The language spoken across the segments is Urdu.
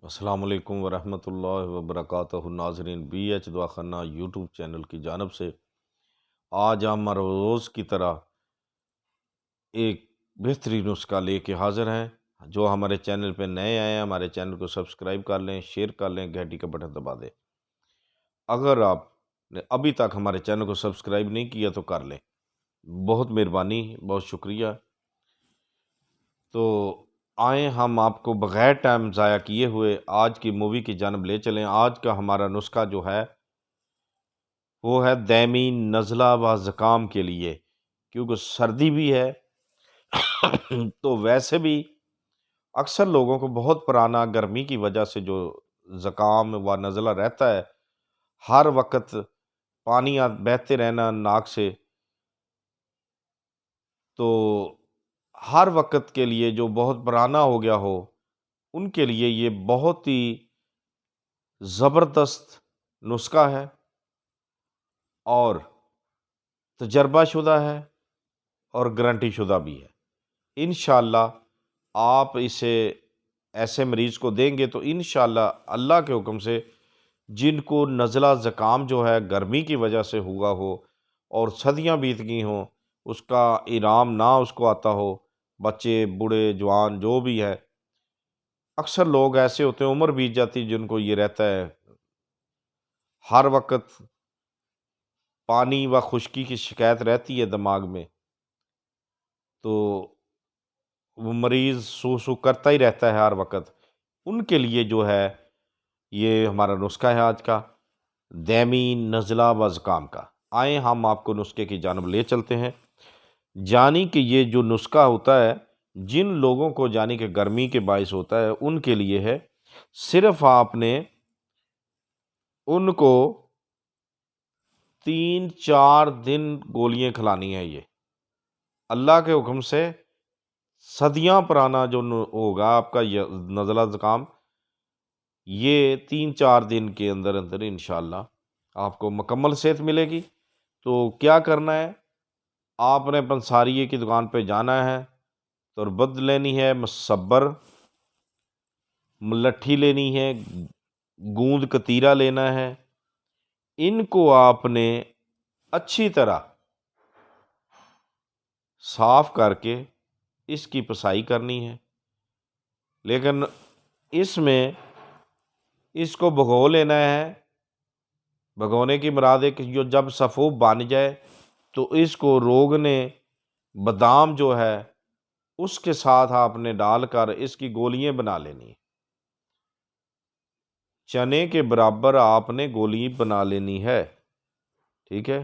السلام علیکم ورحمۃ اللہ وبرکاتہ۔ ناظرین، بی ایچ دواخانہ یوٹیوب چینل کی جانب سے آج ہم ہر روز کی طرح ایک بہترین نسخہ لے کے حاضر ہیں۔ جو ہمارے چینل پہ نئے آئے ہیں، ہمارے چینل کو سبسکرائب کر لیں، شیئر کر لیں، گھنٹی کا بٹن دبا دیں۔ اگر آپ نے ابھی تک ہمارے چینل کو سبسکرائب نہیں کیا تو کر لیں، بہت مہربانی، بہت شکریہ۔ تو آئیں ہم آپ کو بغیر ٹائم ضائع کیے ہوئے آج کی مووی کی جانب لے چلیں۔ آج کا ہمارا نسخہ جو ہے وہ ہے دائمی نزلہ و زکام کے لیے، کیونکہ سردی بھی ہے تو ویسے بھی اکثر لوگوں کو بہت پرانا گرمی کی وجہ سے جو زکام و نزلہ رہتا ہے، ہر وقت پانی بہتے رہنا ناک سے، تو ہر وقت کے لیے جو بہت پرانا ہو گیا ہو ان کے لیے یہ بہت ہی زبردست نسخہ ہے اور تجربہ شدہ ہے اور گارنٹی شدہ بھی ہے۔ انشاءاللہ آپ اسے ایسے مریض کو دیں گے تو انشاءاللہ اللہ کے حکم سے جن کو نزلہ زکام جو ہے گرمی کی وجہ سے ہوا ہو اور صدیاں بیت گئی ہوں، اس کا آرام نہ اس کو آتا ہو، بچے بوڑھے جوان جو بھی ہے، اکثر لوگ ایسے ہوتے ہیں عمر بیت جاتی جن کو یہ رہتا ہے، ہر وقت پانی و خشکی کی شکایت رہتی ہے دماغ میں، تو وہ مریض سو سو کرتا ہی رہتا ہے ہر وقت۔ ان کے لیے جو ہے یہ ہمارا نسخہ ہے آج کا، دائمی نزلہ و زکام کا۔ آئیں ہم آپ کو نسخے کی جانب لے چلتے ہیں۔ جانی کہ یہ جو نسخہ ہوتا ہے جن لوگوں کو جانی کہ گرمی کے باعث ہوتا ہے ان کے لیے ہے۔ صرف آپ نے ان کو 3-4 دن گولیاں کھلانی ہے۔ یہ اللہ کے حکم سے صدیاں پرانا جو ہوگا آپ کا نزلہ زکام، یہ 3-4 دن کے اندر اندر انشاءاللہ آپ کو مکمل صحت ملے گی۔ تو کیا کرنا ہے، آپ نے پنساریے کی دکان پہ جانا ہے، تربت لینی ہے، مصبر ملٹھی لینی ہے، گوند کتیرا لینا ہے۔ ان کو آپ نے اچھی طرح صاف کر کے اس کی پسائی کرنی ہے، لیکن اس میں اس کو بھگو لینا ہے۔ بھگونے کی مراد ہے کہ جو جب سفوف بن جائے تو اس کو روغنے بادام جو ہے اس کے ساتھ آپ نے ڈال کر اس کی گولیاں بنا لینی، چنے کے برابر آپ نے گولی بنا لینی ہے، ٹھیک ہے؟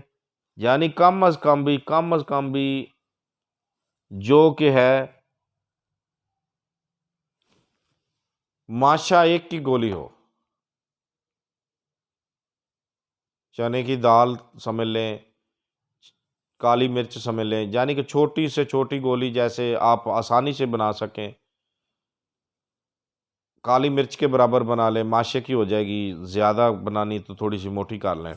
یعنی کم از کم بھی جو کہ ہے ماشا ایک کی گولی ہو۔ چنے کی دال سمجھ لیں، کالی مرچ سمجھ لیں، یعنی کہ چھوٹی سے چھوٹی گولی جیسے آپ آسانی سے بنا سکیں، کالی مرچ کے برابر بنا لیں، ماشے کی ہو جائے گی، زیادہ بنانی تو تھوڑی سی موٹی کر لیں۔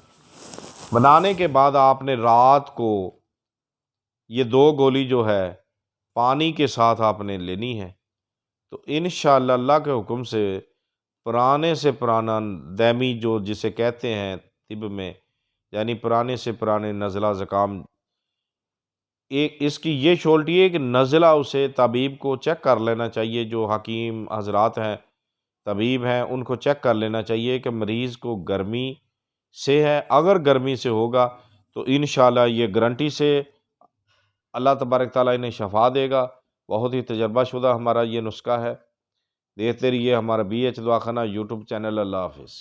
بنانے کے بعد آپ نے رات کو یہ 2 گولی جو ہے پانی کے ساتھ آپ نے لینی ہے، تو انشاءاللہ اللہ کے حکم سے پرانا دائمی جو جسے کہتے ہیں طب میں، یعنی پرانے سے پرانے نزلہ زکام، ایک اس کی یہ شولٹی ہے کہ نزلہ اسے طبیب کو چیک کر لینا چاہیے، جو حکیم حضرات ہیں طبیب ہیں ان کو چیک کر لینا چاہیے کہ مریض کو گرمی سے ہے۔ اگر گرمی سے ہوگا تو انشاءاللہ یہ گارنٹی سے اللہ تبارک تعالیٰ انہیں شفا دے گا۔ بہت ہی تجربہ شدہ ہمارا یہ نسخہ ہے۔ دیکھتے رہیے ہمارا بی ایچ دواخانہ یوٹیوب چینل۔ اللہ حافظ۔